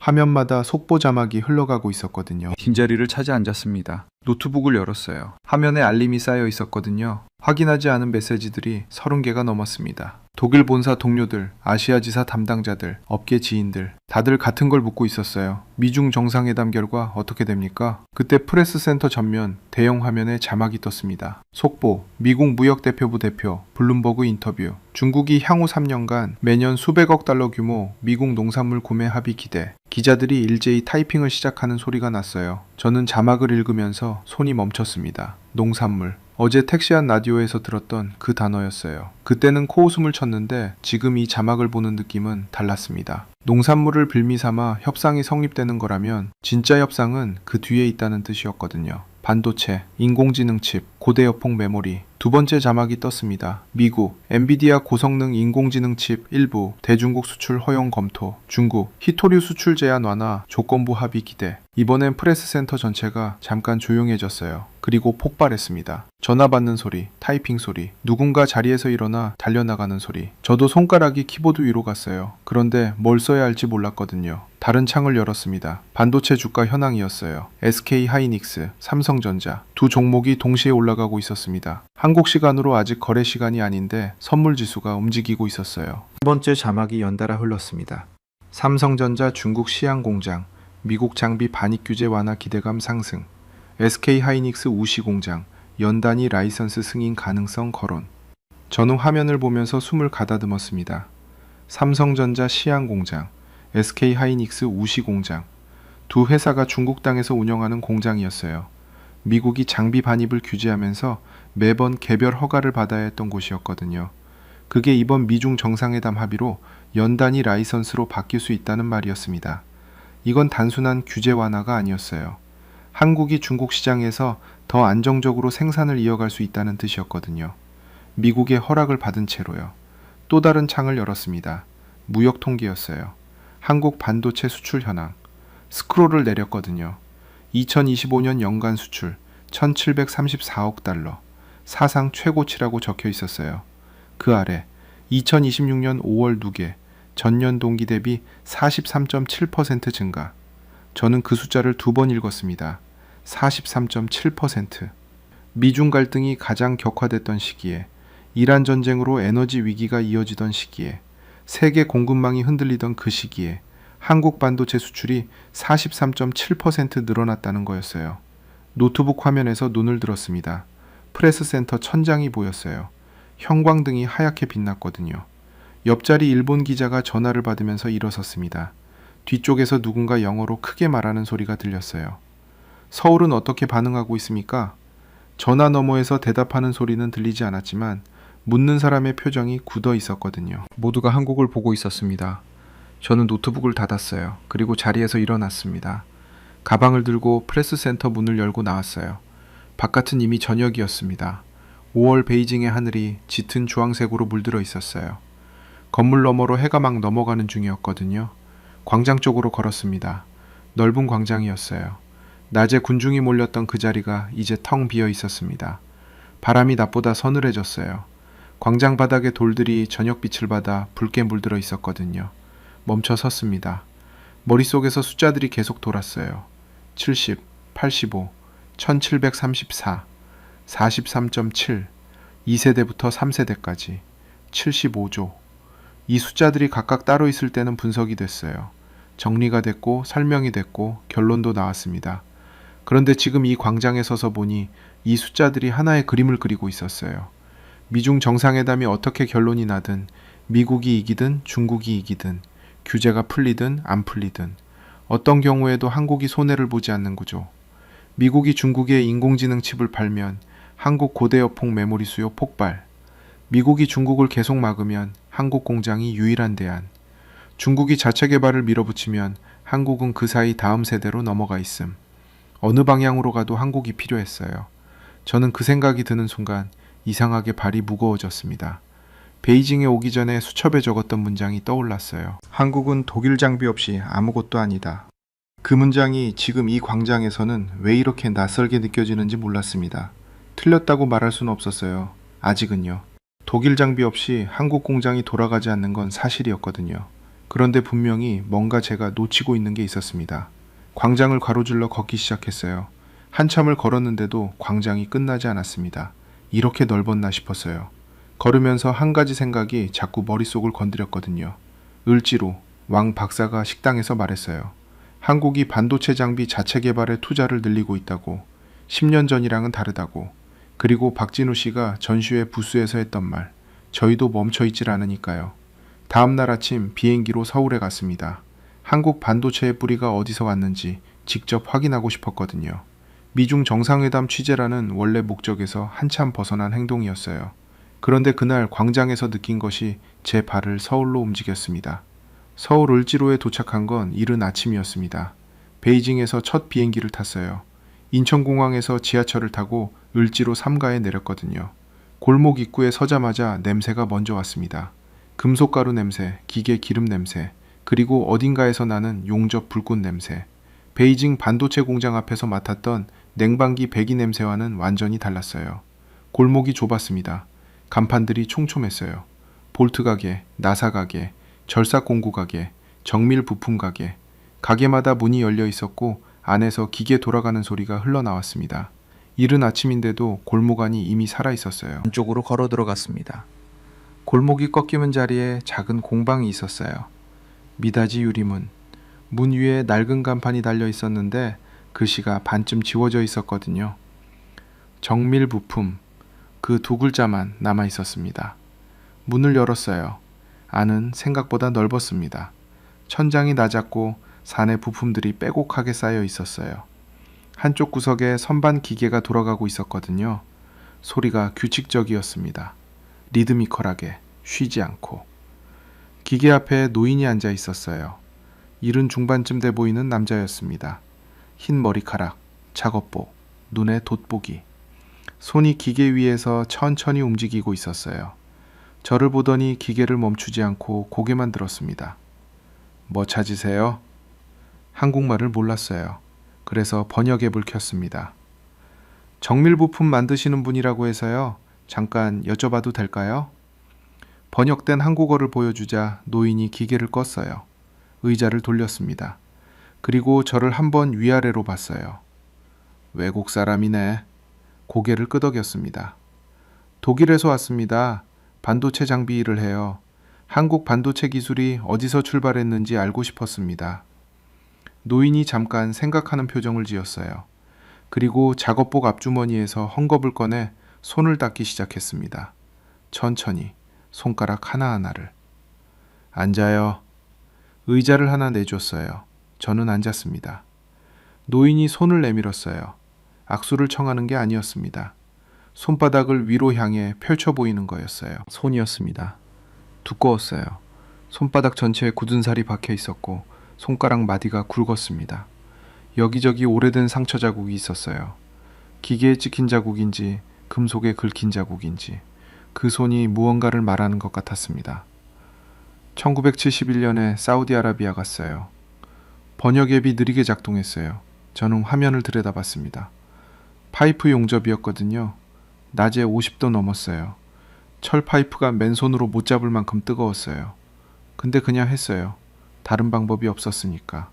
화면마다 속보 자막이 흘러가고 있었거든요. 빈자리를 찾아 앉았습니다. 노트북을 열었어요. 화면에 알림이 쌓여 있었거든요. 확인하지 않은 메시지들이 30개가 넘었습니다. 독일 본사 동료들, 아시아 지사 담당자들, 업계 지인들 다들 같은 걸 묻고 있었어요. 미중 정상회담 결과 어떻게 됩니까? 그때 프레스센터 전면 대형 화면에 자막이 떴습니다. 속보, 미국 무역대표부 대표, 블룸버그 인터뷰. 중국이 향후 3년간 매년 수백억 달러 규모 미국 농산물 구매 합의 기대. 기자들이 일제히 타이핑을 시작하는 소리가 났어요. 저는 자막을 읽으면서 손이 멈췄습니다. 농산물. 어제 택시 안 라디오에서 들었던 그 단어였어요. 그때는 코웃음을 쳤는데 지금 이 자막을 보는 느낌은 달랐습니다. 농산물을 빌미 삼아 협상이 성립되는 거라면 진짜 협상은 그 뒤에 있다는 뜻이었거든요. 반도체, 인공지능 칩, 고대 여폭 메모리. 두 번째 자막이 떴습니다. 미국, 엔비디아 고성능 인공지능 칩 일부 대중국 수출 허용 검토. 중국, 히토류 수출 제한 완화 조건부 합의 기대. 이번엔 프레스센터 전체가 잠깐 조용해졌어요. 그리고 폭발했습니다. 전화 받는 소리, 타이핑 소리, 누군가 자리에서 일어나 달려나가는 소리. 저도 손가락이 키보드 위로 갔어요. 그런데 뭘 써야 할지 몰랐거든요. 다른 창을 열었습니다. 반도체 주가 현황이었어요. SK 하이닉스, 삼성전자 두 종목이 동시에 올라가고 있었습니다. 한국 시간으로 아직 거래 시간이 아닌데 선물 지수가 움직이고 있었어요. 두 번째 자막이 연달아 흘렀습니다. 삼성전자 중국 시양 공장, 미국 장비 반입 규제 완화 기대감 상승. SK 하이닉스 우시 공장, 연단위 라이선스 승인 가능성 거론. 저는 화면을 보면서 숨을 가다듬었습니다. 삼성전자 시양 공장, SK 하이닉스 우시 공장. 두 회사가 중국 땅에서 운영하는 공장이었어요. 미국이 장비 반입을 규제하면서 매번 개별 허가를 받아야 했던 곳이었거든요. 그게 이번 미중 정상회담 합의로 연단위 라이선스로 바뀔 수 있다는 말이었습니다. 이건 단순한 규제 완화가 아니었어요. 한국이 중국 시장에서 더 안정적으로 생산을 이어갈 수 있다는 뜻이었거든요. 미국의 허락을 받은 채로요. 또 다른 창을 열었습니다. 무역 통계였어요. 한국 반도체 수출 현황. 스크롤을 내렸거든요. 2025년 연간 수출 1734억 달러. 사상 최고치라고 적혀 있었어요. 그 아래 2026년 5월 누계 전년 동기 대비 43.7% 증가. 저는 그 숫자를 두 번 읽었습니다. 43.7%. 미중 갈등이 가장 격화됐던 시기에, 이란 전쟁으로 에너지 위기가 이어지던 시기에, 세계 공급망이 흔들리던 그 시기에 한국 반도체 수출이 43.7% 늘어났다는 거였어요. 노트북 화면에서 눈을 들었습니다. 프레스센터 천장이 보였어요. 형광등이 하얗게 빛났거든요. 옆자리 일본 기자가 전화를 받으면서 일어섰습니다. 뒤쪽에서 누군가 영어로 크게 말하는 소리가 들렸어요. 서울은 어떻게 반응하고 있습니까? 전화 너머에서 대답하는 소리는 들리지 않았지만 묻는 사람의 표정이 굳어 있었거든요. 모두가 한국을 보고 있었습니다. 저는 노트북을 닫았어요. 그리고 자리에서 일어났습니다. 가방을 들고 프레스센터 문을 열고 나왔어요. 바깥은 이미 저녁이었습니다. 5월 베이징의 하늘이 짙은 주황색으로 물들어 있었어요. 건물 너머로 해가 막 넘어가는 중이었거든요. 광장 쪽으로 걸었습니다. 넓은 광장이었어요. 낮에 군중이 몰렸던 그 자리가 이제 텅 비어 있었습니다. 바람이 낮보다 서늘해졌어요. 광장 바닥에 돌들이 저녁빛을 받아 붉게 물들어 있었거든요. 멈춰 섰습니다. 머릿속에서 숫자들이 계속 돌았어요. 70, 85, 1734, 43.7, 2세대부터 3세대까지, 75조. 이 숫자들이 각각 따로 있을 때는 분석이 됐어요. 정리가 됐고 설명이 됐고 결론도 나왔습니다. 그런데 지금 이 광장에 서서 보니 이 숫자들이 하나의 그림을 그리고 있었어요. 미중 정상회담이 어떻게 결론이 나든, 미국이 이기든 중국이 이기든, 규제가 풀리든 안 풀리든 어떤 경우에도 한국이 손해를 보지 않는 구조. 미국이 중국에 인공지능 칩을 팔면 한국 고대여폭 메모리 수요 폭발. 미국이 중국을 계속 막으면 한국 공장이 유일한 대안. 중국이 자체 개발을 밀어붙이면 한국은 그 사이 다음 세대로 넘어가 있음. 어느 방향으로 가도 한국이 필요했어요. 저는 그 생각이 드는 순간 이상하게 발이 무거워졌습니다. 베이징에 오기 전에 수첩에 적었던 문장이 떠올랐어요. 한국은 독일 장비 없이 아무것도 아니다. 그 문장이 지금 이 광장에서는 왜 이렇게 낯설게 느껴지는지 몰랐습니다. 틀렸다고 말할 수는 없었어요. 아직은요. 독일 장비 없이 한국 공장이 돌아가지 않는 건 사실이었거든요. 그런데 분명히 뭔가 제가 놓치고 있는 게 있었습니다. 광장을 가로질러 걷기 시작했어요. 한참을 걸었는데도 광장이 끝나지 않았습니다. 이렇게 넓었나 싶었어요. 걸으면서 한 가지 생각이 자꾸 머릿속을 건드렸거든요. 을지로 왕 박사가 식당에서 말했어요. 한국이 반도체 장비 자체 개발에 투자를 늘리고 있다고, 10년 전이랑은 다르다고, 그리고 박진우 씨가 전시회 부스에서 했던 말, 저희도 멈춰있질 않으니까요. 다음날 아침 비행기로 서울에 갔습니다. 한국 반도체의 뿌리가 어디서 왔는지 직접 확인하고 싶었거든요. 미중 정상회담 취재라는 원래 목적에서 한참 벗어난 행동이었어요. 그런데 그날 광장에서 느낀 것이 제 발을 서울로 움직였습니다. 서울 을지로에 도착한 건 이른 아침이었습니다. 베이징에서 첫 비행기를 탔어요. 인천공항에서 지하철을 타고 을지로 3가에 내렸거든요. 골목 입구에 서자마자 냄새가 먼저 왔습니다. 금속가루 냄새, 기계 기름 냄새, 그리고 어딘가에서 나는 용접 불꽃 냄새. 베이징 반도체 공장 앞에서 맡았던 냉방기 배기 냄새와는 완전히 달랐어요. 골목이 좁았습니다. 간판들이 촘촘했어요. 볼트 가게, 나사 가게, 절삭 공구 가게, 정밀 부품 가게. 가게마다 문이 열려 있었고 안에서 기계 돌아가는 소리가 흘러나왔습니다. 이른 아침인데도 골목 안이 이미 살아 있었어요. 안쪽으로 걸어 들어갔습니다. 골목이 꺾이는 자리에 작은 공방이 있었어요. 미닫이 유리문, 문 위에 낡은 간판이 달려 있었는데 글씨가 반쯤 지워져 있었거든요. 정밀 부품, 그 두 글자만 남아 있었습니다. 문을 열었어요. 안은 생각보다 넓었습니다. 천장이 낮았고 산에 부품들이 빼곡하게 쌓여 있었어요. 한쪽 구석에 선반 기계가 돌아가고 있었거든요. 소리가 규칙적이었습니다. 리드미컬하게, 쉬지 않고. 기계 앞에 노인이 앉아 있었어요. 이른 중반쯤 돼 보이는 남자였습니다. 흰 머리카락, 작업복, 눈에 돋보기. 손이 기계 위에서 천천히 움직이고 있었어요. 저를 보더니 기계를 멈추지 않고 고개만 들었습니다. 뭐 찾으세요? 한국말을 몰랐어요. 그래서 번역 앱을 켰습니다. 정밀 부품 만드시는 분이라고 해서요. 잠깐 여쭤봐도 될까요? 번역된 한국어를 보여주자 노인이 기계를 껐어요. 의자를 돌렸습니다. 그리고 저를 한번 위아래로 봤어요. 외국 사람이네. 고개를 끄덕였습니다. 독일에서 왔습니다. 반도체 장비 일을 해요. 한국 반도체 기술이 어디서 출발했는지 알고 싶었습니다. 노인이 잠깐 생각하는 표정을 지었어요. 그리고 작업복 앞주머니에서 헝겊을 꺼내 손을 닦기 시작했습니다. 천천히 손가락 하나하나를. 앉아요. 의자를 하나 내줬어요. 저는 앉았습니다. 노인이 손을 내밀었어요. 악수를 청하는 게 아니었습니다. 손바닥을 위로 향해 펼쳐 보이는 거였어요. 손이었습니다. 두꺼웠어요. 손바닥 전체에 굳은 살이 박혀 있었고 손가락 마디가 굵었습니다. 여기저기 오래된 상처 자국이 있었어요. 기계에 찍힌 자국인지 금속에 긁힌 자국인지 그 손이 무언가를 말하는 것 같았습니다. 1971년에 사우디아라비아 갔어요. 번역 앱이 느리게 작동했어요. 저는 화면을 들여다봤습니다. 파이프 용접이었거든요. 낮에 50도 넘었어요. 철 파이프가 맨손으로 못 잡을 만큼 뜨거웠어요. 근데 그냥 했어요. 다른 방법이 없었으니까.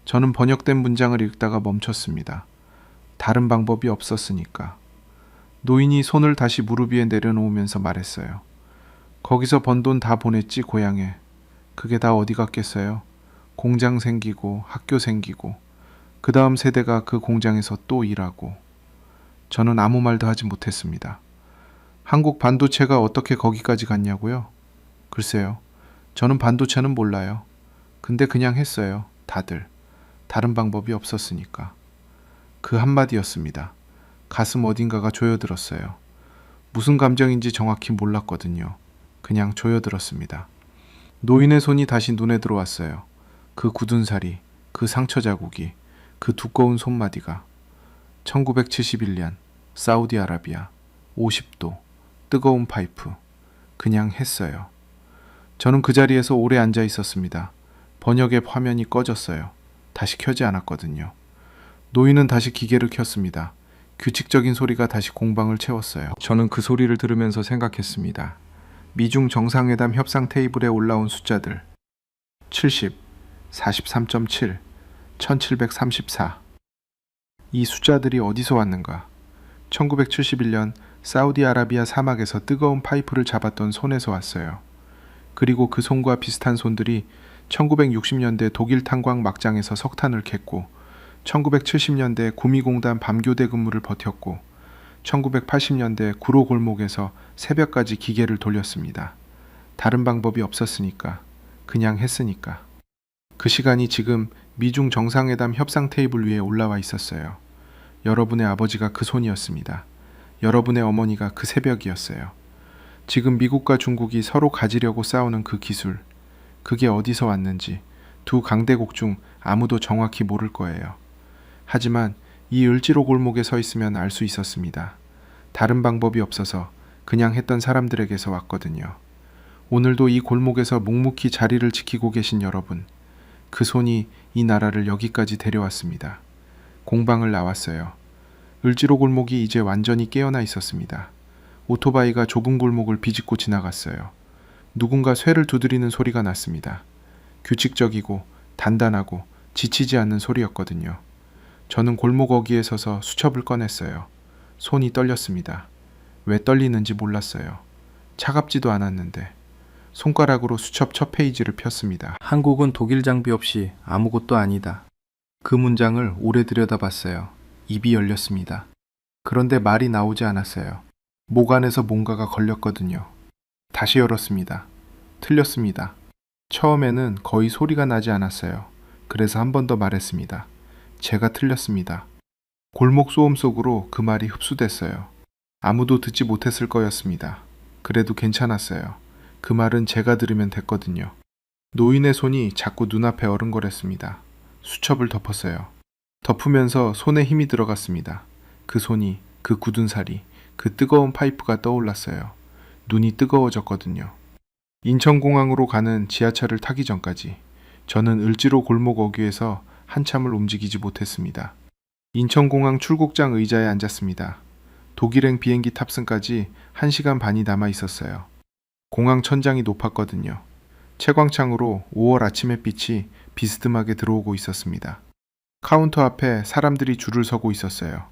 저는 번역된 문장을 읽다가 멈췄습니다. 다른 방법이 없었으니까. 노인이 손을 다시 무릎 위에 내려놓으면서 말했어요. 거기서 번 돈 다 보냈지 고향에. 그게 다 어디 갔겠어요? 공장 생기고 학교 생기고 그 다음 세대가 그 공장에서 또 일하고. 저는 아무 말도 하지 못했습니다. 한국 반도체가 어떻게 거기까지 갔냐고요? 글쎄요. 저는 반도체는 몰라요. 근데 그냥 했어요. 다들. 다른 방법이 없었으니까. 그 한마디였습니다. 가슴 어딘가가 조여들었어요. 무슨 감정인지 정확히 몰랐거든요. 그냥 조여들었습니다. 노인의 손이 다시 눈에 들어왔어요. 그 굳은 살이, 그 상처 자국이, 그 두꺼운 손마디가. 1971년 사우디아라비아 50도 뜨거운 파이프. 그냥 했어요. 저는 그 자리에서 오래 앉아 있었습니다. 번역 앱 화면이 꺼졌어요. 다시 켜지 않았거든요. 노인은 다시 기계를 켰습니다. 규칙적인 소리가 다시 공방을 채웠어요. 저는 그 소리를 들으면서 생각했습니다. 미중 정상회담 협상 테이블에 올라온 숫자들 70, 43.7, 1734. 이 숫자들이 어디서 왔는가? 1971년 사우디아라비아 사막에서 뜨거운 파이프를 잡았던 손에서 왔어요. 그리고 그 손과 비슷한 손들이 1960년대 독일 탄광 막장에서 석탄을 캤고 1970년대 구미공단 밤교대 근무를 버텼고 1980년대 구로 골목에서 새벽까지 기계를 돌렸습니다. 다른 방법이 없었으니까, 그냥 했으니까. 그 시간이 지금 미중 정상회담 협상 테이블 위에 올라와 있었어요. 여러분의 아버지가 그 손이었습니다. 여러분의 어머니가 그 새벽이었어요. 지금 미국과 중국이 서로 가지려고 싸우는 그 기술, 그게 어디서 왔는지 두 강대국 중 아무도 정확히 모를 거예요. 하지만 이 을지로 골목에 서 있으면 알 수 있었습니다. 다른 방법이 없어서 그냥 했던 사람들에게서 왔거든요. 오늘도 이 골목에서 묵묵히 자리를 지키고 계신 여러분, 그 손이 이 나라를 여기까지 데려왔습니다. 공방을 나왔어요. 을지로 골목이 이제 완전히 깨어나 있었습니다. 오토바이가 좁은 골목을 비집고 지나갔어요. 누군가 쇠를 두드리는 소리가 났습니다. 규칙적이고 단단하고 지치지 않는 소리였거든요. 저는 골목 어귀에 서서 수첩을 꺼냈어요. 손이 떨렸습니다. 왜 떨리는지 몰랐어요. 차갑지도 않았는데. 손가락으로 수첩 첫 페이지를 폈습니다. 한국은 독일 장비 없이 아무것도 아니다. 그 문장을 오래 들여다봤어요. 입이 열렸습니다. 그런데 말이 나오지 않았어요. 목 안에서 뭔가가 걸렸거든요. 다시 열었습니다. 틀렸습니다. 처음에는 거의 소리가 나지 않았어요. 그래서 한 번 더 말했습니다. 제가 틀렸습니다. 골목 소음 속으로 그 말이 흡수됐어요. 아무도 듣지 못했을 거였습니다. 그래도 괜찮았어요. 그 말은 제가 들으면 됐거든요. 노인의 손이 자꾸 눈앞에 어른거렸습니다. 수첩을 덮었어요. 덮으면서 손에 힘이 들어갔습니다. 그 손이, 그 굳은 살이, 그 뜨거운 파이프가 떠올랐어요. 눈이 뜨거워졌거든요. 인천공항으로 가는 지하철을 타기 전까지 저는 을지로 골목 어귀에서 한참을 움직이지 못했습니다. 인천공항 출국장 의자에 앉았습니다. 독일행 비행기 탑승까지 1시간 반이 남아 있었어요. 공항 천장이 높았거든요. 채광창으로 5월 아침 햇빛이 비스듬하게 들어오고 있었습니다. 카운터 앞에 사람들이 줄을 서고 있었어요.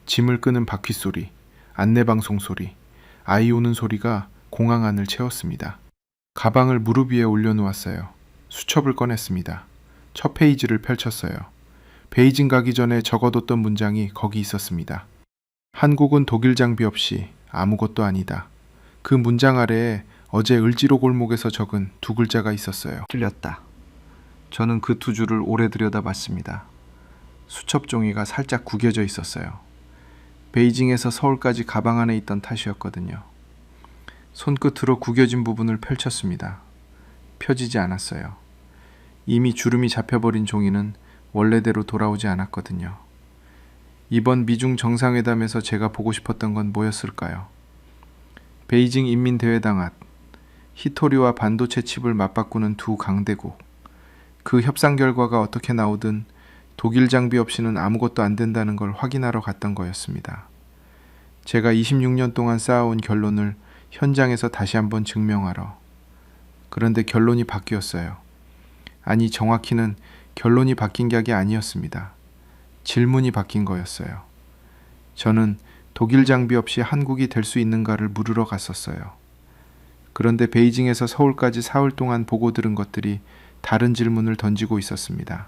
짐을 끄는 바퀴 소리, 안내방송 소리, 아이 우는 소리가 공항 안을 채웠습니다. 가방을 무릎 위에 올려놓았어요. 수첩을 꺼냈습니다. 첫 페이지를 펼쳤어요. 베이징 가기 전에 적어뒀던 문장이 거기 있었습니다. 한국은 독일 장비 없이 아무것도 아니다. 그 문장 아래에 어제 을지로 골목에서 적은 두 글자가 있었어요. 틀렸다. 저는 그 두 줄을 오래 들여다봤습니다. 수첩 종이가 살짝 구겨져 있었어요. 베이징에서 서울까지 가방 안에 있던 탓이었거든요. 손끝으로 구겨진 부분을 펼쳤습니다. 펴지지 않았어요. 이미 주름이 잡혀버린 종이는 원래대로 돌아오지 않았거든요. 이번 미중 정상회담에서 제가 보고 싶었던 건 뭐였을까요? 베이징 인민대회당 앞, 히토리와 반도체 칩을 맞바꾸는 두 강대국. 그 협상 결과가 어떻게 나오든 독일 장비 없이는 아무것도 안 된다는 걸 확인하러 갔던 거였습니다. 제가 26년 동안 쌓아온 결론을 현장에서 다시 한번 증명하러. 그런데 결론이 바뀌었어요. 아니, 정확히는 결론이 바뀐 게 아니었습니다. 질문이 바뀐 거였어요. 저는 독일 장비 없이 한국이 될 수 있는가를 물으러 갔었어요. 그런데 베이징에서 서울까지 사흘 동안 보고 들은 것들이 다른 질문을 던지고 있었습니다.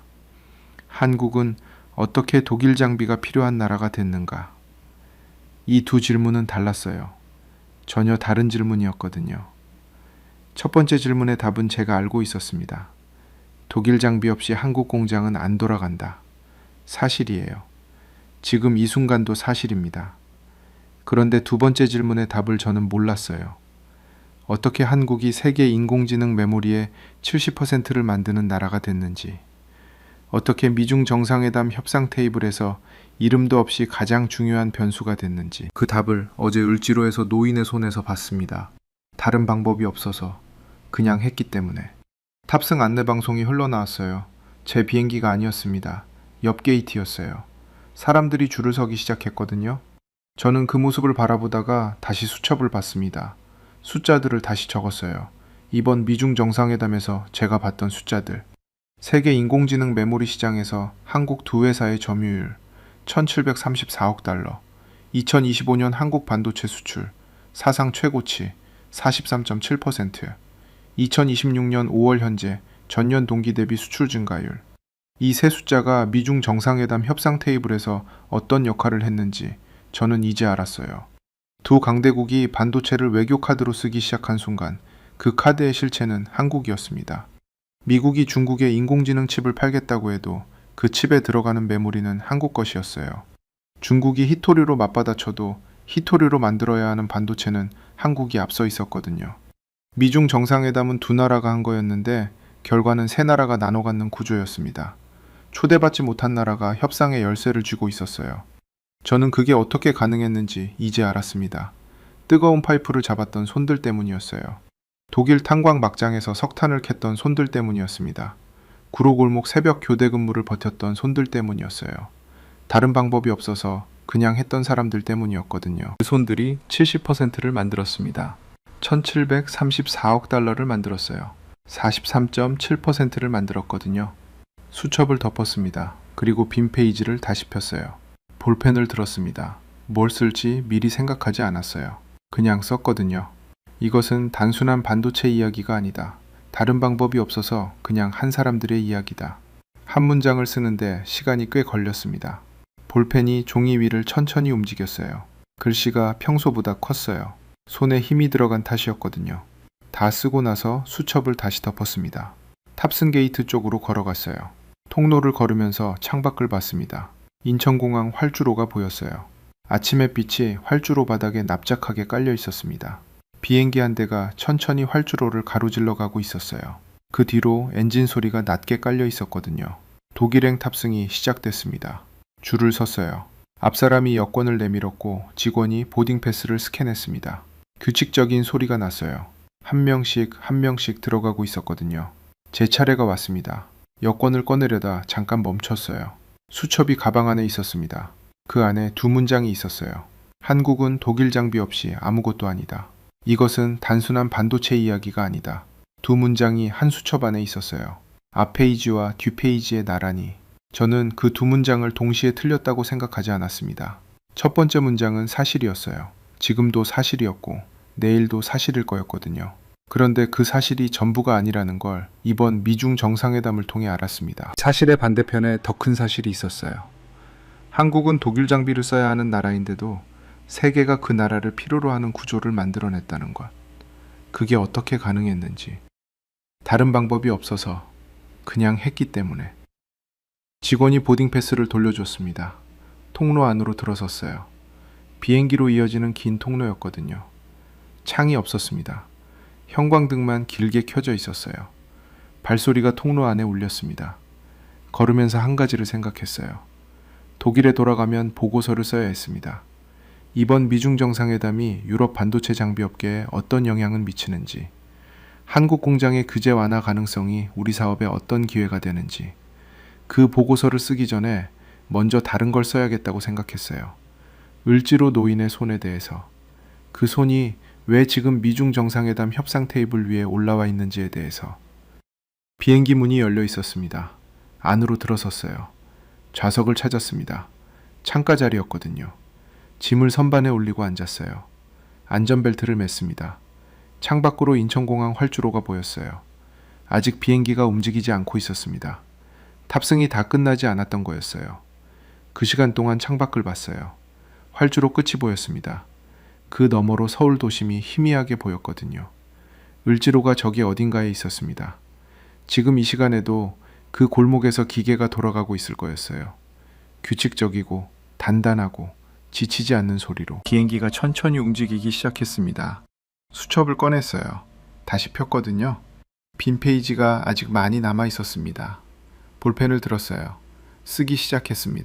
한국은 어떻게 독일 장비가 필요한 나라가 됐는가? 이 두 질문은 달랐어요. 전혀 다른 질문이었거든요. 첫 번째 질문의 답은 제가 알고 있었습니다. 독일 장비 없이 한국 공장은 안 돌아간다. 사실이에요. 지금 이 순간도 사실입니다. 그런데 두 번째 질문의 답을 저는 몰랐어요. 어떻게 한국이 세계 인공지능 메모리의 70%를 만드는 나라가 됐는지, 어떻게 미중 정상회담 협상 테이블에서 이름도 없이 가장 중요한 변수가 됐는지, 그 답을 어제 을지로에서 노인의 손에서 봤습니다. 다른 방법이 없어서 그냥 했기 때문에. 탑승 안내 방송이 흘러나왔어요. 제 비행기가 아니었습니다. 옆 게이트였어요. 사람들이 줄을 서기 시작했거든요. 저는 그 모습을 바라보다가 다시 수첩을 봤습니다. 숫자들을 다시 적었어요. 이번 미중 정상회담에서 제가 봤던 숫자들. 세계 인공지능 메모리 시장에서 한국 두 회사의 점유율 1734억 달러, 2025년 한국 반도체 수출 사상 최고치 43.7%, 2026년 5월 현재 전년 동기 대비 수출 증가율. 이 세 숫자가 미중 정상회담 협상 테이블에서 어떤 역할을 했는지 저는 이제 알았어요. 두 강대국이 반도체를 외교 카드로 쓰기 시작한 순간 그 카드의 실체는 한국이었습니다. 미국이 중국에 인공지능 칩을 팔겠다고 해도 그 칩에 들어가는 메모리는 한국 것이었어요. 중국이 히토리로 맞받아쳐도 히토리로 만들어야 하는 반도체는 한국이 앞서 있었거든요. 미중 정상회담은 두 나라가 한 거였는데 결과는 세 나라가 나눠 갖는 구조였습니다. 초대받지 못한 나라가 협상의 열쇠를 쥐고 있었어요. 저는 그게 어떻게 가능했는지 이제 알았습니다. 뜨거운 파이프를 잡았던 손들 때문이었어요. 독일 탄광 막장에서 석탄을 캤던 손들 때문이었습니다. 구로골목 새벽 교대 근무를 버텼던 손들 때문이었어요. 다른 방법이 없어서 그냥 했던 사람들 때문이었거든요. 그 손들이 70%를 만들었습니다. 1734억 달러를 만들었어요. 43.7%를 만들었거든요. 수첩을 덮었습니다. 그리고 빈 페이지를 다시 폈어요. 볼펜을 들었습니다. 뭘 쓸지 미리 생각하지 않았어요. 그냥 썼거든요. 이것은 단순한 반도체 이야기가 아니다. 다른 방법이 없어서 그냥 한 사람들의 이야기다. 한 문장을 쓰는데 시간이 꽤 걸렸습니다. 볼펜이 종이 위를 천천히 움직였어요. 글씨가 평소보다 컸어요. 손에 힘이 들어간 탓이었거든요. 다 쓰고 나서 수첩을 다시 덮었습니다. 탑승 게이트 쪽으로 걸어갔어요. 통로를 걸으면서 창밖을 봤습니다. 인천공항 활주로가 보였어요. 아침 햇빛이 활주로 바닥에 납작하게 깔려 있었습니다. 비행기 한 대가 천천히 활주로를 가로질러 가고 있었어요. 그 뒤로 엔진 소리가 낮게 깔려 있었거든요. 독일행 탑승이 시작됐습니다. 줄을 섰어요. 앞사람이 여권을 내밀었고 직원이 보딩 패스를 스캔했습니다. 규칙적인 소리가 났어요. 한 명씩 들어가고 있었거든요. 제 차례가 왔습니다. 여권을 꺼내려다 잠깐 멈췄어요. 수첩이 가방 안에 있었습니다. 그 안에 두 문장이 있었어요. 한국은 독일 장비 없이 아무것도 아니다. 이것은 단순한 반도체 이야기가 아니다. 두 문장이 한 수첩 안에 있었어요. 앞 페이지와 뒷 페이지에 나란히. 저는 그 두 문장을 동시에 틀렸다고 생각하지 않았습니다. 첫 번째 문장은 사실이었어요. 지금도 사실이었고 내일도 사실일 거였거든요. 그런데 그 사실이 전부가 아니라는 걸 이번 미중 정상회담을 통해 알았습니다. 사실의 반대편에 더 큰 사실이 있었어요. 한국은 독일 장비를 써야 하는 나라인데도 세계가 그 나라를 필요로 하는 구조를 만들어냈다는 것. 그게 어떻게 가능했는지. 다른 방법이 없어서 그냥 했기 때문에. 직원이 보딩 패스를 돌려줬습니다. 통로 안으로 들어섰어요. 비행기로 이어지는 긴 통로였거든요. 창이 없었습니다. 형광등만 길게 켜져 있었어요. 발소리가 통로 안에 울렸습니다. 걸으면서 한 가지를 생각했어요. 독일에 돌아가면 보고서를 써야 했습니다. 이번 미중 정상회담이 유럽 반도체 장비 업계에 어떤 영향을 미치는지, 한국 공장의 규제 완화 가능성이 우리 사업에 어떤 기회가 되는지, 그 보고서를 쓰기 전에 먼저 다른 걸 써야겠다고 생각했어요. 을지로 노인의 손에 대해서, 그 손이 왜 지금 미중 정상회담 협상 테이블 위에 올라와 있는지에 대해서. 비행기 문이 열려 있었습니다. 안으로 들어섰어요. 좌석을 찾았습니다. 창가 자리였거든요. 짐을 선반에 올리고 앉았어요. 안전벨트를 맸습니다. 창밖으로 인천공항 활주로가 보였어요. 아직 비행기가 움직이지 않고 있었습니다. 탑승이 다 끝나지 않았던 거였어요. 그 시간 동안 창밖을 봤어요. 활주로 끝이 보였습니다. 그 너머로 서울 도심이 희미하게 보였거든요. 을지로가 저기 어딘가에 있었습니다. 지금 이 시간에도 그 골목에서 기계가 돌아가고 있을 거였어요. 규칙적이고 단단하고 지치지 않는 소리로 비행기가 천천히 움직이기 시작했습니다. 수첩을 꺼냈어요. 다시 폈거든요. 빈 페이지가 아직 많이 남아 있었습니다. 볼펜을 들었어요. 쓰기 시작했습니다.